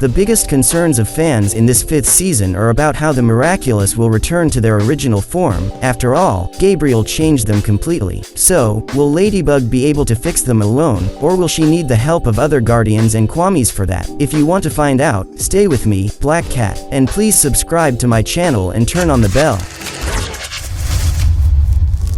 The biggest concerns of fans in this 5th season are about how the Miraculous will return to their original form. After all, Gabriel changed them completely. So, will Ladybug be able to fix them alone, or will she need the help of other Guardians and Kwamis for that? If you want to find out, stay with me, Black Cat, and please subscribe to my channel and turn on the bell.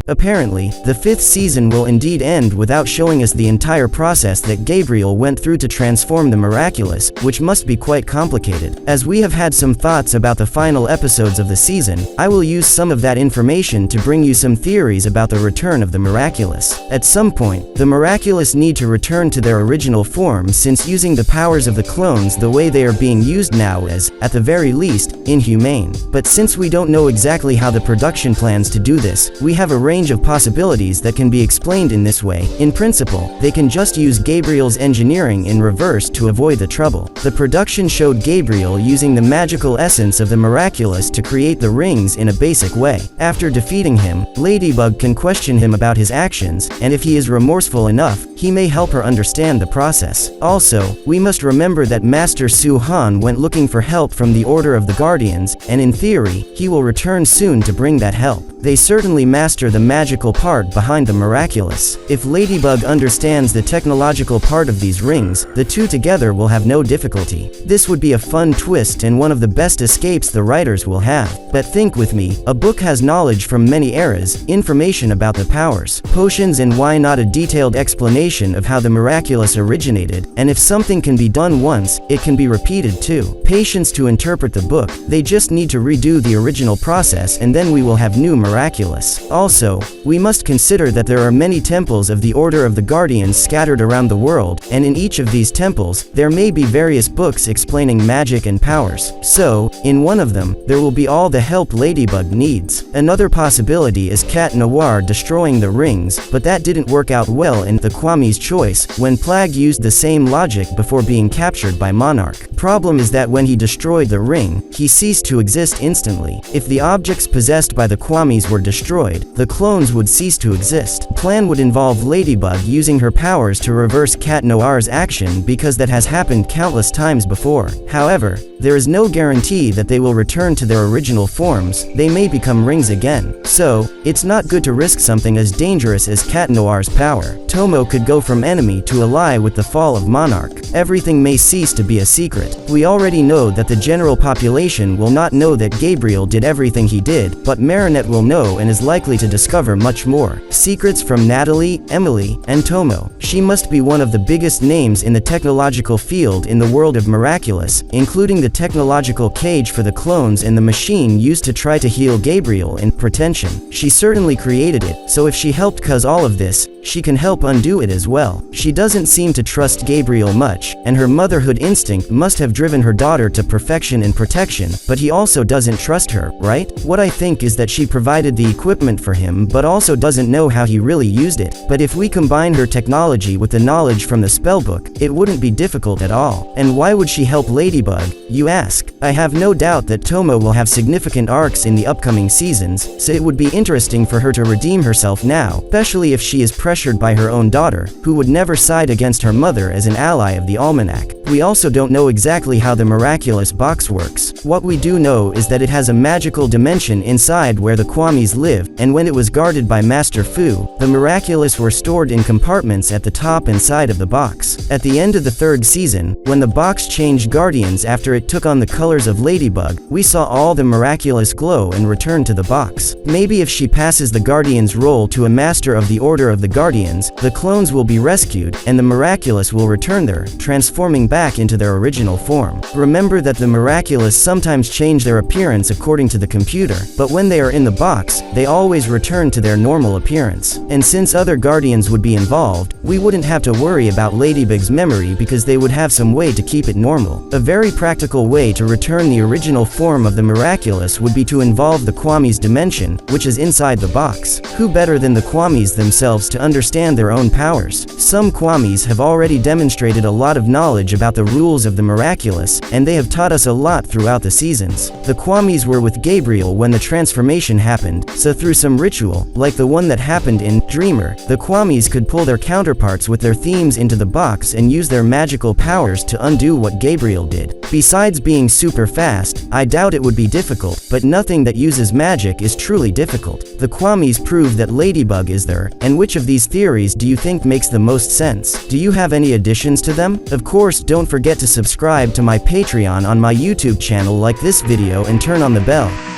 Apparently, the 5th season will indeed end without showing us the entire process that Gabriel went through to transform the Miraculous, which must be quite complicated. As we have had some thoughts about the final episodes of the season, I will use some of that information to bring you some theories about the return of the Miraculous. At some point, the Miraculous need to return to their original form, since using the powers of the clones the way they are being used now is, at the very least, inhumane. But since we don't know exactly how the production plans to do this, we have a range of possibilities that can be explained in this way. In principle, they can just use Gabriel's engineering in reverse to avoid the trouble. The production showed Gabriel using the magical essence of the Miraculous to create the rings in a basic way. After defeating him, Ladybug can question him about his actions, and if he is remorseful enough, he may help her understand the process. Also, we must remember that Master Su Han went looking for help from the Order of the Guardians, and in theory, he will return soon to bring that help. They certainly master the magical part behind the Miraculous. If Ladybug understands the technological part of these rings, the two together will have no difficulty. This would be a fun twist and one of the best escapes the writers will have. But think with me, a book has knowledge from many eras, information about the powers, potions, and why not a detailed explanation of how the Miraculous originated, and if something can be done once, it can be repeated too. Patience to interpret the book, they just need to redo the original process and then we will have new Miraculous. Also, we must consider that there are many temples of the Order of the Guardians scattered around the world, and in each of these temples, there may be various books explaining magic and powers. So, in one of them, there will be all the help Ladybug needs. Another possibility is Cat Noir destroying the rings, but that didn't work out well in The Kwami's Choice, when Plague used the same logic before being captured by Monarch. Problem is that when he destroyed the ring, he ceased to exist instantly. If the objects possessed by the Kwamis were destroyed, the clones would cease to exist. Plan would involve Ladybug using her powers to reverse Cat Noir's action because that has happened countless times before. However, there is no guarantee that they will return to their original forms, they may become rings again. So, it's not good to risk something as dangerous as Cat Noir's power. Tomo could go from enemy to ally with the fall of Monarch. Everything may cease to be a secret. We already know that the general population will not know that Gabriel did everything he did, but Marinette will know and is likely to discover much more. Secrets from Natalie, Emily, and Tomo. She must be one of the biggest names in the technological field in the world of Miraculous, including the technological cage for the clones and the machine used to try to heal Gabriel in Pretension. She certainly created it, so if she helped cause all of this, she can help undo it as well. She doesn't seem to trust Gabriel much, and her motherhood instinct must have driven her daughter to perfection and protection, but he also doesn't trust her, right? What I think is that she provided the equipment for him but also doesn't know how he really used it. But if we combine her technology with the knowledge from the spellbook, it wouldn't be difficult at all. And why would she help Ladybug, you ask? I have no doubt that Tomo will have significant arcs in the upcoming seasons, so it would be interesting for her to redeem herself now, especially if she is pressured by her own daughter, who would never side against her mother as an ally of the Almanac. We also don't know exactly how the Miraculous box works. What we do know is that it has a magical dimension inside where the Kwamis live, and when it was guarded by Master Fu, the Miraculous were stored in compartments at the top and side of the box. At the end of the 3rd season, when the box changed guardians after it took on the colors of Ladybug, we saw all the Miraculous glow and return to the box. Maybe if she passes the Guardian's role to a Master of the Order of the Guardians, the clones will be rescued, and the Miraculous will return there, transforming back into their original form. Remember that the Miraculous sometimes change their appearance according to the computer, but when they are in the box, they always return to their normal appearance. And since other Guardians would be involved, we wouldn't have to worry about Ladybug's memory because they would have some way to keep it normal. A very practical way to return return the original form of the Miraculous would be to involve the Kwamis dimension, which is inside the box. Who better than the Kwamis themselves to understand their own powers? Some Kwamis have already demonstrated a lot of knowledge about the rules of the Miraculous, and they have taught us a lot throughout the seasons. The Kwamis were with Gabriel when the transformation happened, so through some ritual, like the one that happened in Dreamer, the Kwamis could pull their counterparts with their themes into the box and use their magical powers to undo what Gabriel did. Besides being super fast, I doubt it would be difficult, but nothing that uses magic is truly difficult. The Kwamis prove that Ladybug is there, and which of these theories do you think makes the most sense? Do you have any additions to them? Of course, don't forget to subscribe to my Patreon on my YouTube channel, like this video and turn on the bell.